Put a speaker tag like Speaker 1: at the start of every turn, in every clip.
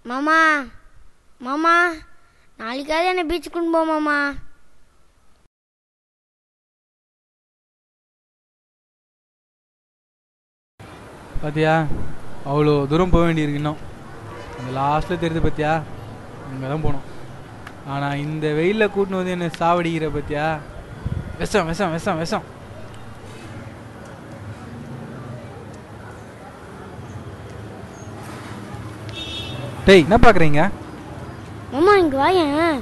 Speaker 1: மாமா மாமா நாளைக்காவது என்ன பீச்சுக்கு கொண்டு போ மாமா.
Speaker 2: பார்த்தியா அவ்வளோ தூரம் போக வேண்டியிருக்கு. இன்னும் அந்த லாஸ்ட்டில் தெரியுது பார்த்தியா, அங்கே தான் போகணும். ஆனால் இந்த வெயிலில் கூட்டின்னு வந்து என்னை சாவடிக்கிற பார்த்தியா. விஷம் விஷம் விஷம் விஷம். டேய் என்ன பார்க்குறீங்க?
Speaker 1: மாமா இங்கே வாயேன்,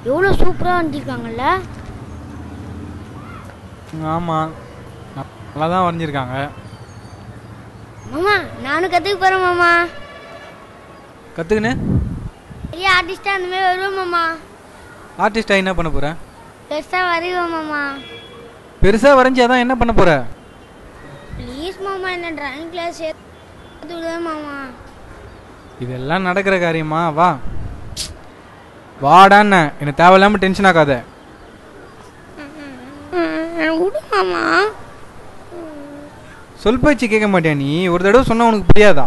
Speaker 1: எவ்வளோ சூப்பராக வரைஞ்சிருக்காங்கல்ல.
Speaker 2: ஆமாம் நல்லா தான் வரைஞ்சிருக்காங்க.
Speaker 1: மாமா நானும் கற்றுக்க போகிறேன் மாமா.
Speaker 2: கற்றுக்குன்னு
Speaker 1: பெரிய ஆர்டிஸ்டாக அந்த மாதிரி வருவேன் மாமா.
Speaker 2: ஆர்டிஸ்டாக என்ன பண்ண போகிறேன்?
Speaker 1: பெருசாக வரைவேன் மாமா.
Speaker 2: பெருசாக வரைஞ்சி அதான் என்ன பண்ண போகிற?
Speaker 1: ப்ளீஸ் மாமா, என்ன ட்ராயிங் கிளாஸ் சேர்த்து விடுவேன் மாமா.
Speaker 2: இதெல்லாம் நடக்கிற காரியமா? வா வாடான்னு என்னை தேவையில்லாமல் டென்ஷன் ஆகாத.
Speaker 1: விடு மாமா.
Speaker 2: சொல் பேச்சு கேட்க மாட்டியா நீ? ஒரு தடவை சொன்னால் உனக்கு புரியாதா?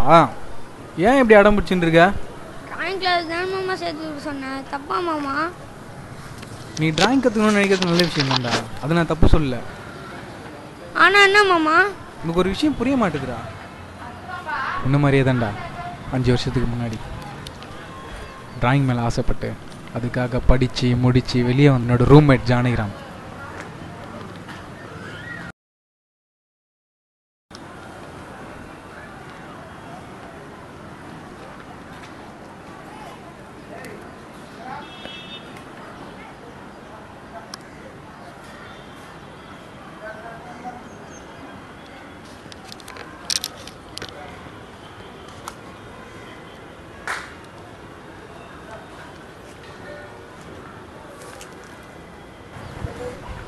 Speaker 2: ஏன் இப்படி அடம் பிடிச்சின்னு இருக்க?
Speaker 1: ட்ராயிங் கிளாஸ் தான் மாமா சேர்த்து விட சொன்னேன், தப்பா மாமா?
Speaker 2: நீ டிராயிங் கற்றுக்கணும்னு நினைக்கிறது நல்ல விஷயம் தான்டா, அதை நான் தப்பு சொல்லல.
Speaker 1: ஆனால் என்ன மாமா?
Speaker 2: உனக்கு ஒரு விஷயம் புரிய மாட்டேதுடா. உன்ன மாதிரியே தான்டா 5 வருஷத்துக்கு முன்னாடி டிராயிங் மேலே ஆசைப்பட்டு அதுக்காக படித்து முடித்து வெளியே வந்து என்னோட ரூம்மேட் ஜானகிராம்.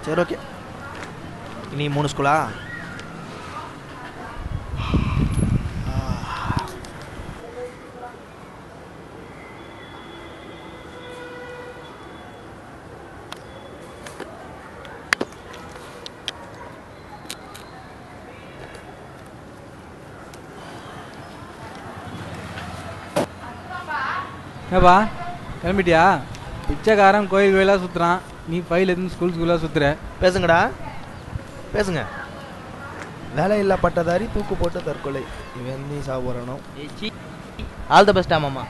Speaker 3: சரி ஓகே, இனி 3 ஸ்கூலா?
Speaker 2: ஏப்பா கிளம்பிட்டியா? பிச்சைக்காரன் கோயில் கோயிலாக சுற்றுறான், நீ ஃபைல் எதுவும் ஸ்கூலாக சுற்றுற.
Speaker 3: பேசுங்கடா பேசுங்க. வேலை இல்லா பட்டதாரி தூக்கு போட்டு தற்கொலை, இவன் நீ சாவு வரணும்.
Speaker 4: ஆல் த பெஸ்டா மாமா.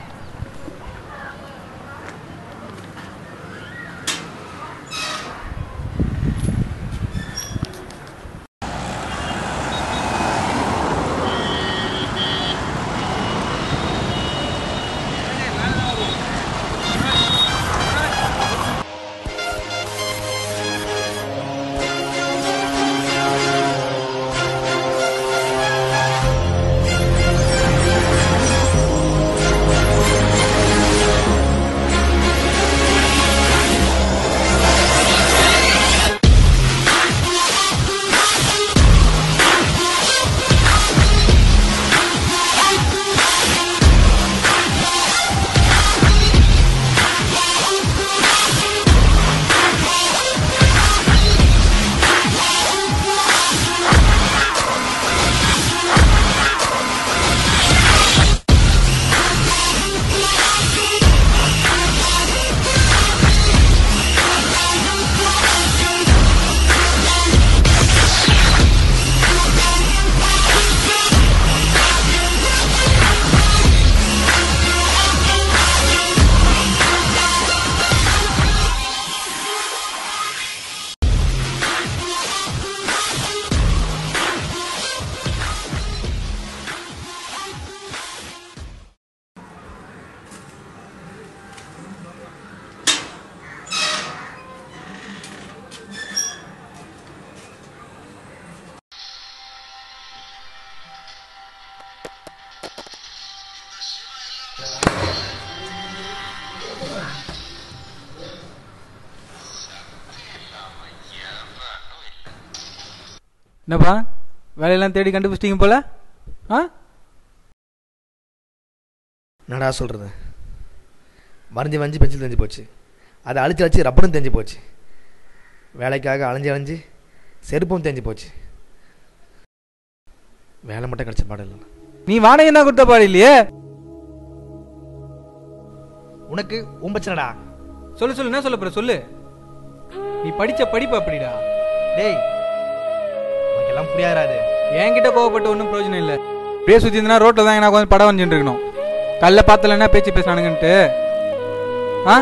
Speaker 2: என்னப்பா வேலையெல்லாம் தேடி கண்டுபிடிச்சிட்டிங்க போல? ஆ
Speaker 3: என்னடா சொல்கிறது, வரைஞ்சி வரைஞ்சி பென்சில் தெரிஞ்சு போச்சு, அதை அழிச்சு அழிச்சு ரப்பரும் தெரிஞ்சு போச்சு, வேலைக்காக அலைஞ்சி அலைஞ்சி செருப்பும் தெரிஞ்சு போச்சு, வேலை மட்டும் கிடச்ச பாடம் இல்லை.
Speaker 2: நீ வாடகை என்ன கொடுத்த பாடு இல்லையே?
Speaker 3: உனக்கு உன் பிரச்சனைடா.
Speaker 2: சொல்லு சொல்லு, என்ன சொல்ல போற சொல்லு. நீ படிச்ச படிப்பு அப்படிடா.
Speaker 3: டேய் உனக்கு எல்லாம் புரியாதாது.
Speaker 2: என்கிட்ட கோவப்பட்ட ஒன்றும் பிரயோஜனம் இல்லை. அப்படியே சுற்றி இருந்தா ரோட்டில் தான் எனக்கு வந்து படம் வந்துட்டு இருக்கணும். கல்ல பார்த்தல என்ன பேச்சு பேசினானுங்கன்ட்டு. ஆ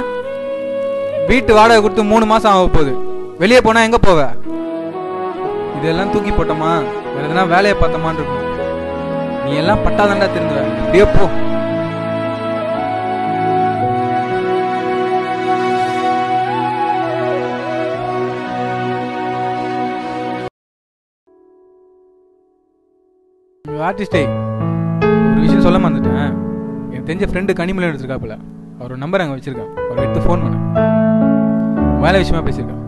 Speaker 2: வீட்டு வாடகை கொடுத்து 3 மாதம் ஆக போகுது. வெளியே போனால் எங்கே போவ? இதெல்லாம் தூக்கி போட்டோமா வேற எதனா வேலையை பார்த்தோமான்னு இருக்கணும். நீ எல்லாம் பட்டாதாண்டா திருந்துவ. அப்படியே போ. ஆர்டிஸ்டே, ஒரு விஷயம் சொல்ல மறந்துட்டேன். எனக்கு தெரிஞ்ச ஃப்ரெண்டு கனிமலை எடுத்துருக்காப்புல. அவர் நம்பர் அங்கே வச்சிருக்கேன். அவர் எடுத்து ஃபோன் பண்ண வேலை விஷயமா பேசியிருக்கேன்.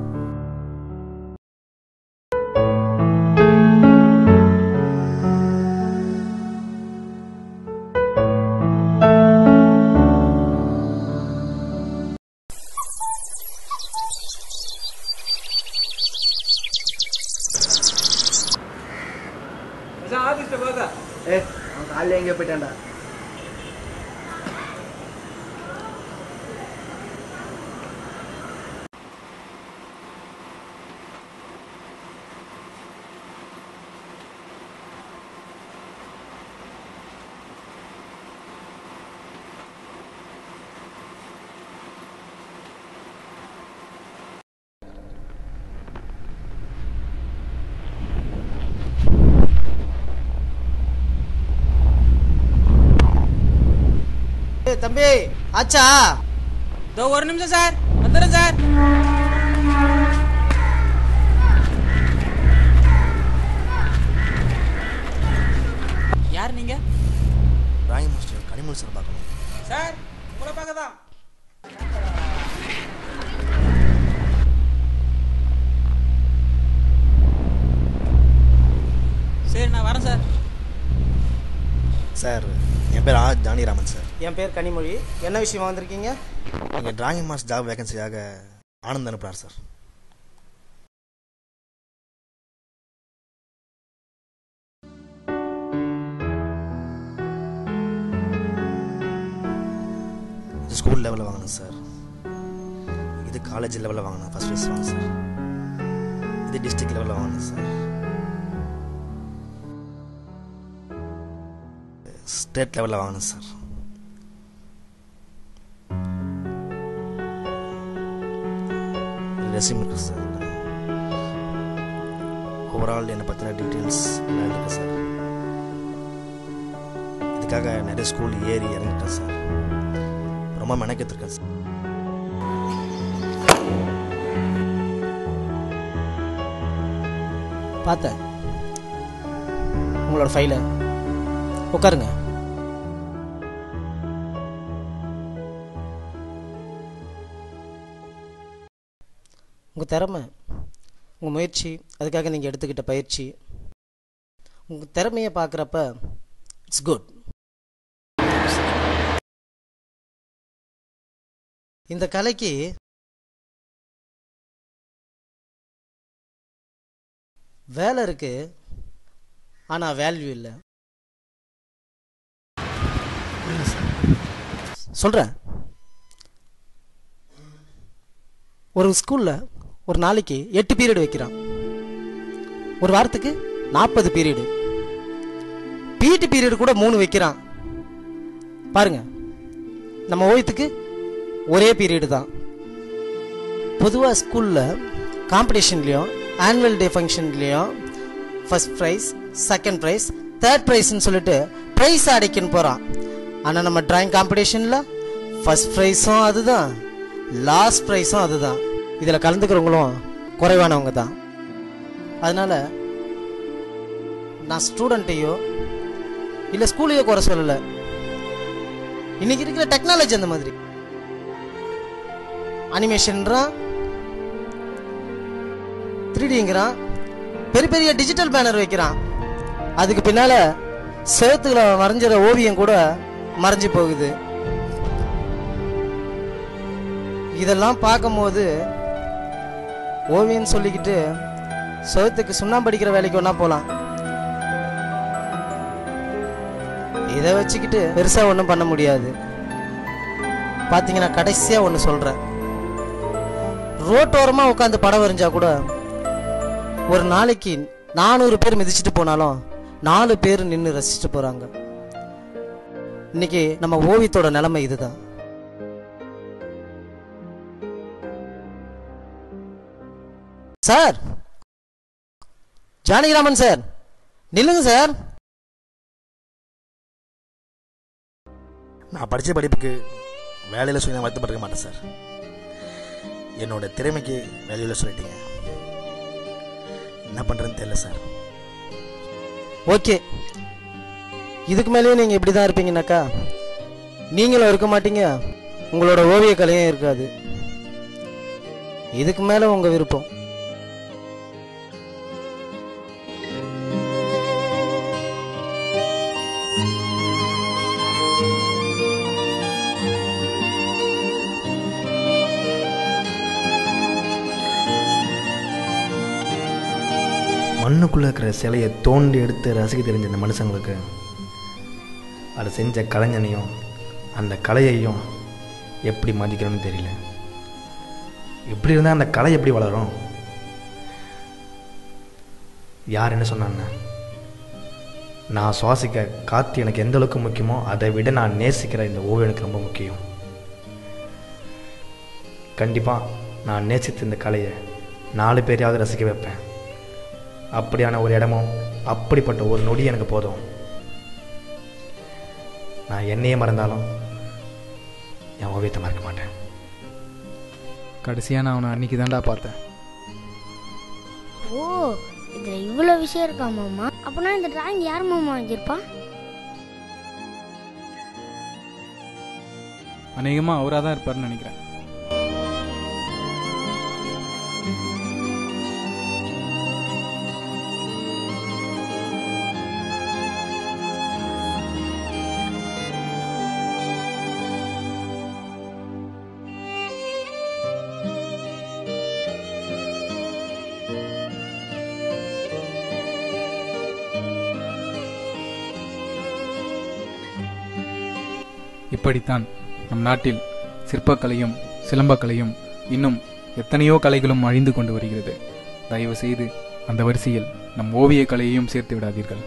Speaker 5: அவன் காலையில் எங்கே போயிட்டான்டா? தம்பி ஆச்சா?
Speaker 4: இதோ ஒரு நிமிஷம் சார், வந்துடுறேன் சார். யார் நீங்க?
Speaker 3: டிராயிங் மாஸ்டர் கனிமொழி சார் பார்க்கணும்.
Speaker 4: சார் உங்களை பார்க்க தான். சரி நான் வரேன் சார்.
Speaker 3: சார் என் பேர் ஜானிராமன் சார்.
Speaker 5: என் பேர் கனிமொழி. என்ன விஷயமா வந்திருக்கீங்க?
Speaker 3: நீங்கள் டிராயிங் மாஸ்டர் ஜாப் வேகன்சியாக ஆனந்த் அனுப்புகிறார் சார். இது ஸ்கூல் லெவலில் வாங்கணும் சார். இது காலேஜ் லெவலில் வாங்கணும், ஃபர்ஸ்ட் ப்ரைஸ் வாங்கணும் சார். இது டிஸ்ட்ரிக்ட் லெவலில் வாங்கணும் சார். ஸ்டேட் லெவலில் வாங்கணும் சார். ரெஸ்யூம் இருக்குது சார். ஓவரால் என்னை பற்றின டீட்டெயில்ஸ் எல்லாம் இருக்குது சார். இதுக்காக நிறைய ஸ்கூல் ஏறி இறங்கிட்டேன் சார். ரொம்ப மெனக்கெடுத்துருக்கேன் சார்.
Speaker 5: பார்த்தேன் உங்களோட ஃபைலை. உட்காருங்க. உங்கள் திறமை, உங்கள் முயற்சி, அதுக்காக நீங்கள் எடுத்துக்கிட்ட பயிற்சி, உங்கள் திறமையை பார்க்குறப்ப இட்ஸ் குட். இந்த கலைக்கு வேலை இருக்கு, ஆனால் வேல்யூ இல்லை. சொல்கிறேன். ஒரு ஸ்கூலில் ஒரு நாளைக்கு 8 பீரியட் வைக்கிறான். ஒரு வாரத்துக்கு 40 பீரியடு. பிடி பீரியட் கூட 3 வைக்கிறான். பாருங்க, நம்ம ஓய்யத்துக்கு ஒரே பீரியடு தான். பொதுவாக ஸ்கூலில் காம்படிஷன்லேயும் ஆனுவல் டே ஃபங்க்ஷன்லேயும் first prize, second prize, third ப்ரைஸ்ன்னு சொல்லிட்டு ப்ரைஸ் அடைக்கன்னு போகிறான். ஆனால் நம்ம டிராயிங் காம்படிஷனில் ஃபர்ஸ்ட் ப்ரைஸும் அதுதான், லாஸ்ட் ப்ரைஸும் அதுதான். இதில் கலந்துக்கிறவங்களும் குறைவானவங்க தான். அதனால் நான் ஸ்டூடெண்ட்டையோ இல்லை ஸ்கூலையோ குறை சொல்லலை. இன்னைக்கு இருக்கிற டெக்னாலஜி அந்த மாதிரி. அனிமேஷன்றான், 3Dங்கிறான், பெரிய பெரிய டிஜிட்டல் பேனர் வைக்கிறான். அதுக்கு பின்னால் செவத்துல வரைஞ்சிற ஓவியம் கூட மறைஞ்சு போகுது. இதெல்லாம் பார்க்கும்போது ஓவியம் சொல்லிக்கிட்டு செவத்துக்கு சுண்ணாம்பு அடிக்கிற வேலைக்கு ஒன்றா போகலாம். இதை வச்சுக்கிட்டு பெருசாக ஒன்றும் பண்ண முடியாது. பார்த்தீங்கன்னா கடைசியாக ஒன்று சொல்கிறேன். ரோட்டோரமாக உட்காந்து படம் வரைஞ்சா கூட ஒரு நாளைக்கு 400 பேர் மிதிச்சுட்டு போனாலும் 4 பேர் நின்று ரசிச்சுட்டு போகிறாங்க. இன்னைக்கு நம்ம ஓவியத்தோட நிலைமை இதுதான். சார், ஜானகிராமன் சார், நில்லுங்க சார்.
Speaker 3: நான் படித்த படிப்புக்கு வேலையில் சொல்லி நான் வருத்தப்பட்டிருக்க மாட்டேன் சார். என்னோட திறமைக்கு வேலையில் சொல்லிட்டீங்க. என்ன பண்ணுறேன்னு தெரியல சார்.
Speaker 5: ஓகே, இதுக்கு மேலேயும் நீங்கள் இப்படி தான் இருப்பீங்கன்னாக்கா நீங்களும் இருக்க மாட்டீங்க, உங்களோட ஓவிய கலையும் இருக்காது. இதுக்கு மேலே உங்கள் விருப்பம்.
Speaker 3: மண்ணுக்குள்ளே இருக்கிற சிலையை தோண்டி எடுத்து ரசிக்க தெரிஞ்ச இந்த மனுஷங்களுக்கு அதை செஞ்ச கலைஞனையும் அந்த கலையையும் எப்படி மதிக்கணும்னு தெரியல. இப்படி இருந்தால் அந்த கலை எப்படி வளரும்? யார் என்ன சொன்னாங்க? நான் சுவாசிக்க காற்று எனக்கு எந்த அளவுக்கு முக்கியமோ அதை விட நான் நேசிக்கிற இந்த ஓவியம் எனக்கு ரொம்ப முக்கியம். கண்டிப்பாக நான் நேசித்த இந்த கலையை 4 பேரையாவது ரசிக்க வைப்பேன். அப்படியான ஒரு இடமும் அப்படிப்பட்ட ஒரு நொடி எனக்கு போதும். நான் என்னையே மறந்தாலும் என் ஓவியத்தை மறக்க மாட்டேன்.
Speaker 2: கடைசியாக நான் அவனை அன்னைக்கு தான்டா பார்த்தேன்.
Speaker 1: ஓ, இதுல இவ்வளோ விஷயம் இருக்கா மாமா? அப்பனா இந்த டிராயிங் யார் மாமா வச்சிருப்பா?
Speaker 2: அநேகமாக அவராக தான் இருப்பார்னு நினைக்கிறேன். இப்படித்தான் நம் நாட்டில் சிற்பக்கலையும் சிலம்பக்கலையும் இன்னும் எத்தனையோ கலைகளும் அழிந்து கொண்டு வருகிறது. தயவு செய்து அந்த வரிசையில் நம் ஓவிய கலையையும் சேர்த்து விடாதீர்கள்.